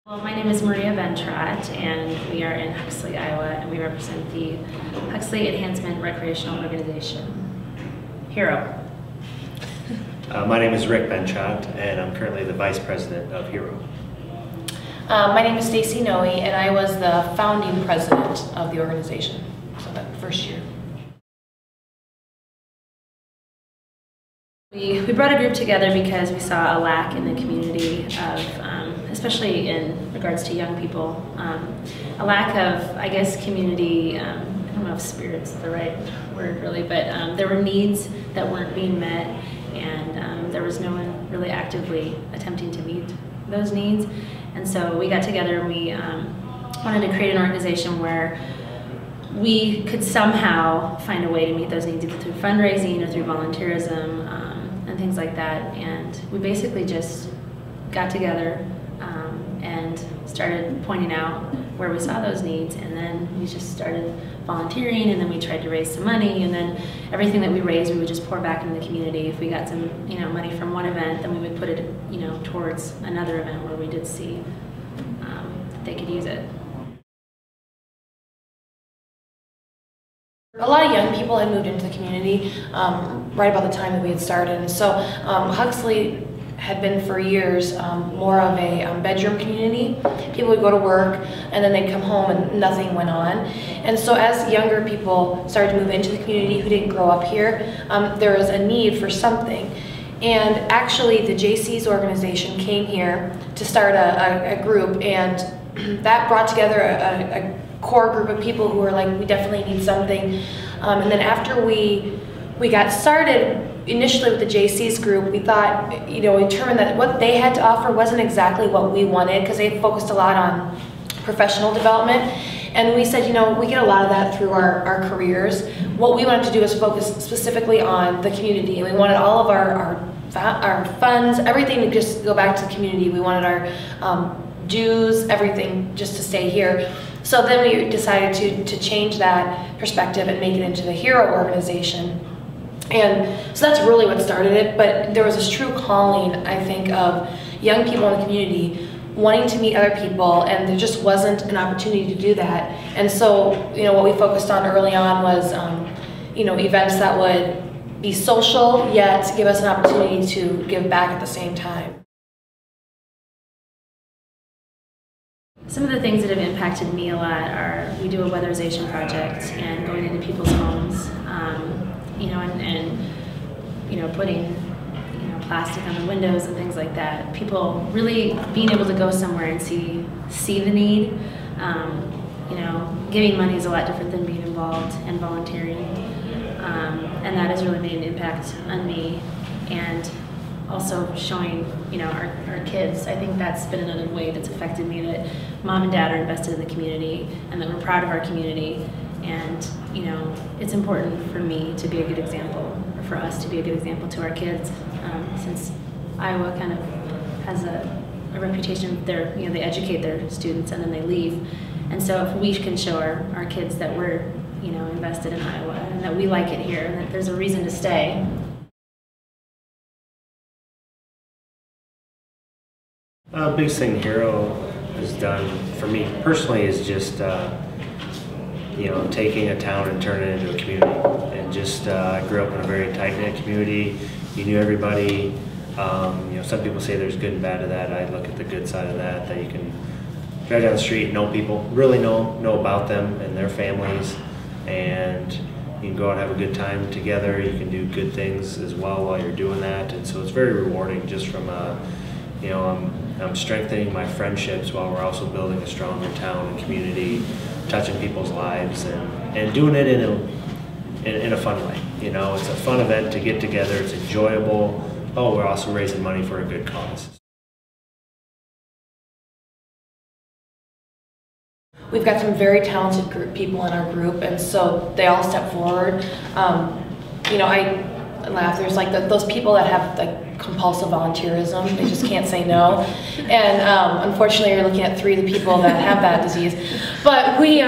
Well, my name is Merea Bentrott, and we are in Huxley, Iowa, and we represent the Huxley Enhancement Recreational Organization. HERO. My name is Rick Bentrott, and I'm currently the Vice President of HERO. My name is Stacey Noe, and I was the founding president of the organization, so that first year. We brought a group together because we saw a lack in the community of, especially in regards to young people, a lack of, I guess, community, I don't know if spirit's the right word really, but there were needs that weren't being met, and there was no one really actively attempting to meet those needs. And so we got together and we wanted to create an organization where we could somehow find a way to meet those needs, either through fundraising or through volunteerism and things like that. And we basically just got together and started pointing out where we saw those needs, and then we just started volunteering, and then we tried to raise some money, and then everything that we raised we would just pour back into the community. If we got some money from one event, then we would put it towards another event where we did see that they could use it. A lot of young people had moved into the community right about the time that we had started, and so Huxley had been for years more of a bedroom community. People would go to work and then they'd come home and nothing went on. And so as younger people started to move into the community who didn't grow up here, there was a need for something. And actually the JC's organization came here to start a group, and that brought together a core group of people who were like, we definitely need something. And then after we got started, initially with the JC's group, we thought, we determined that what they had to offer wasn't exactly what we wanted, because they focused a lot on professional development. And we said, we get a lot of that through our careers. What we wanted to do is focus specifically on the community, and we wanted all of our funds, everything to just go back to the community. We wanted our dues, everything just to stay here. So then we decided to change that perspective and make it into the HERO organization. And so that's really what started it, but there was this true calling, I think, of young people in the community wanting to meet other people, and there just wasn't an opportunity to do that. And so, what we focused on early on was, events that would be social, yet give us an opportunity to give back at the same time. Some of the things that have impacted me a lot are, we do a weatherization project and going into people's homes, and putting plastic on the windows and things like that. People really being able to go somewhere and see the need. Giving money is a lot different than being involved and volunteering, and that has really made an impact on me. And also showing our kids. I think that's been another way that's affected me, that mom and dad are invested in the community and that we're proud of our community. And it's important for me to be a good example, or for us to be a good example to our kids, since Iowa kind of has a reputation. They educate their students and then they leave. And so if we can show our kids that we're invested in Iowa and that we like it here and that there's a reason to stay. Biggest thing HERO has done for me personally is just taking a town and turning it into a community. And just I grew up in a very tight-knit community. You knew everybody. Some people say there's good and bad to that. I look at the good side of that you can drive down the street and know people, really know about them and their families, and you can go out and have a good time together. You can do good things as well while you're doing that, and so it's very rewarding. Just from I'm strengthening my friendships while we're also building a stronger town and community, touching people's lives, and doing it in a fun way. It's a fun event to get together. It's enjoyable. Oh, we're also raising money for a good cause. We've got some very talented people in our group, and so they all step forward. I laugh. There's like those people that have like compulsive volunteerism. They just can't say no. And unfortunately, you're looking at 3 of the people that have that disease. But we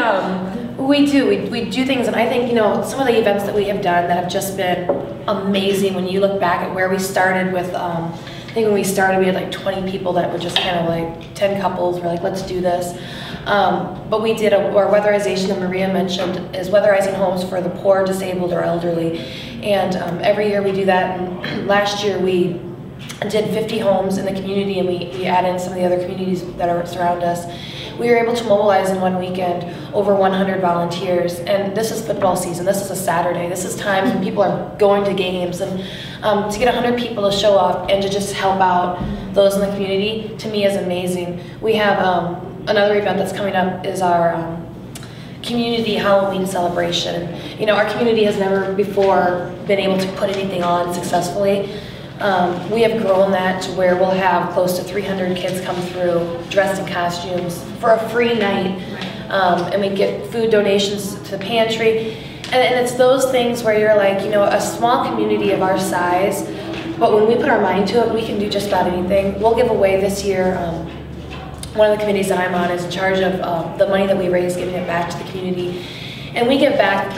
do things, and I think some of the events that we have done that have just been amazing. When you look back at where we started with think when we started, we had like 20 people that were just kind of like 10 couples were like, let's do this. But we did our weatherization that Maria mentioned is weatherizing homes for the poor, disabled, or elderly. And every year we do that. And last year we did 50 homes in the community, and we added in some of the other communities that are surround us. We were able to mobilize in one weekend over 100 volunteers, and this is football season. This is a Saturday. This is times when people are going to games, and to get 100 people to show up and to just help out those in the community, to me, is amazing. We have another event that's coming up is our community Halloween celebration. You know, our community has never before been able to put anything on successfully. We have grown that to where we'll have close to 300 kids come through dressed in costumes for a free night, and we get food donations to the pantry, and it's those things where you're like, you know, a small community of our size, but when we put our mind to it, we can do just about anything. We'll give away this year, one of the committees that I'm on is in charge of the money that we raise, giving it back to the community, and we give back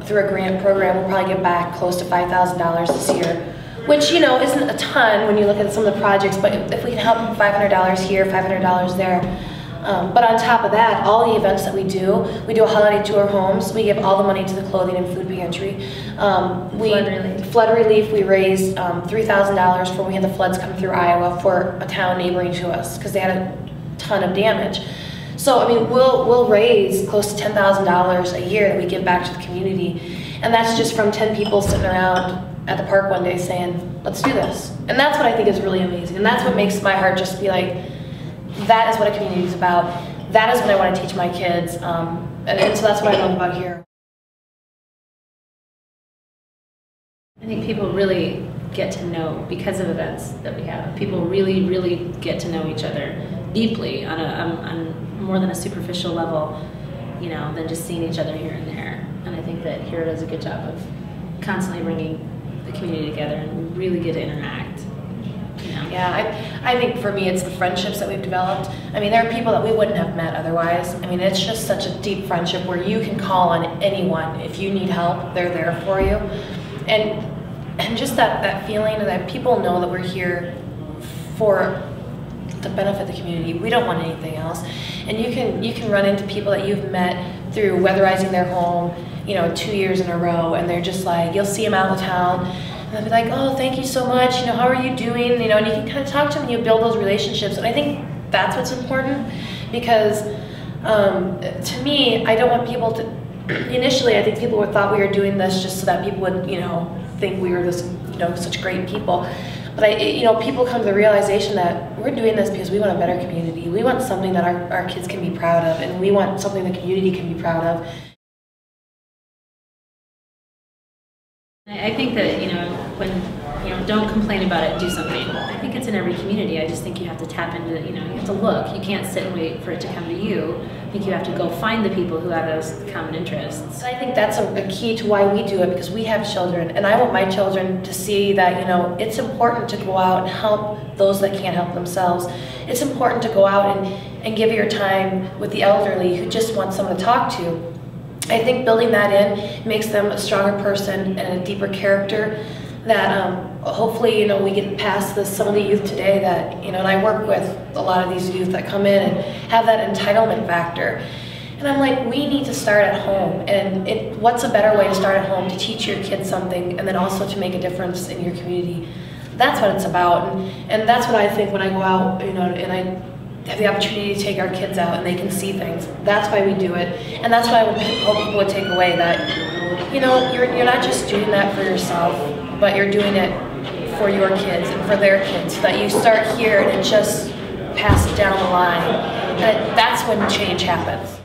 through a grant program. We'll probably get back close to $5,000 this year, which, you know, isn't a ton when you look at some of the projects, but if we can help them $500 here, $500 there. But on top of that, all the events that we do a holiday tour homes, we give all the money to the clothing and food pantry. Flood relief, we raised $3,000 for when we had the floods come through Iowa for a town neighboring to us, because they had a ton of damage. So, I mean, we'll raise close to $10,000 a year that we give back to the community, and that's just from 10 people sitting around at the park one day saying, let's do this. And that's what I think is really amazing. And that's what makes my heart just be like, that is what a community is about. That is what I want to teach my kids. And so that's what I love about here. I think people really get to know, because of events that we have, people really, really get to know each other deeply on more than a superficial level, you know, than just seeing each other here and there. And I think that here does a good job of constantly bringing the community together, and we really get to interact. You know? Yeah, I think for me it's the friendships that we've developed. I mean, there are people that we wouldn't have met otherwise. I mean, it's just such a deep friendship where you can call on anyone. If you need help, they're there for you. And just that feeling that people know that we're here for to benefit the community. We don't want anything else. And you can run into people that you've met through weatherizing their home, you know, 2 years in a row, and they're just like, you'll see them out in town, and they'll be like, oh, thank you so much, you know, how are you doing, you know, and you can kind of talk to them and you build those relationships. And I think that's what's important, because to me, I don't want people to, initially I think people thought we were doing this just so that people would, you know, think we were this, you know, such great people. But you know, people come to the realization that we're doing this because we want a better community. We want something that our kids can be proud of, and we want something the community can be proud of. I think that, you know, when, you know, don't complain about it, do something. I think it's in every community. I just think you have to tap into, you know, you have to look. You can't sit and wait for it to come to you. I think you have to go find the people who have those common interests. I think that's a key to why we do it, because we have children, and I want my children to see that, you know, it's important to go out and help those that can't help themselves. It's important to go out and give your time with the elderly who just want someone to talk to. I think building that in makes them a stronger person and a deeper character that hopefully, you know, we get past this, some of the youth today that, you know, and I work with a lot of these youth that come in and have that entitlement factor. And I'm like, we need to start at home, and what's a better way to start at home to teach your kids something and then also to make a difference in your community. That's what it's about, and that's what I think when I go out, you know, and I have the opportunity to take our kids out and they can see things. That's why we do it, and that's why I would hope people would take away that, you know, you're not just doing that for yourself, but you're doing it for your kids and for their kids, so that you start here and it just passes down the line. And that's when change happens.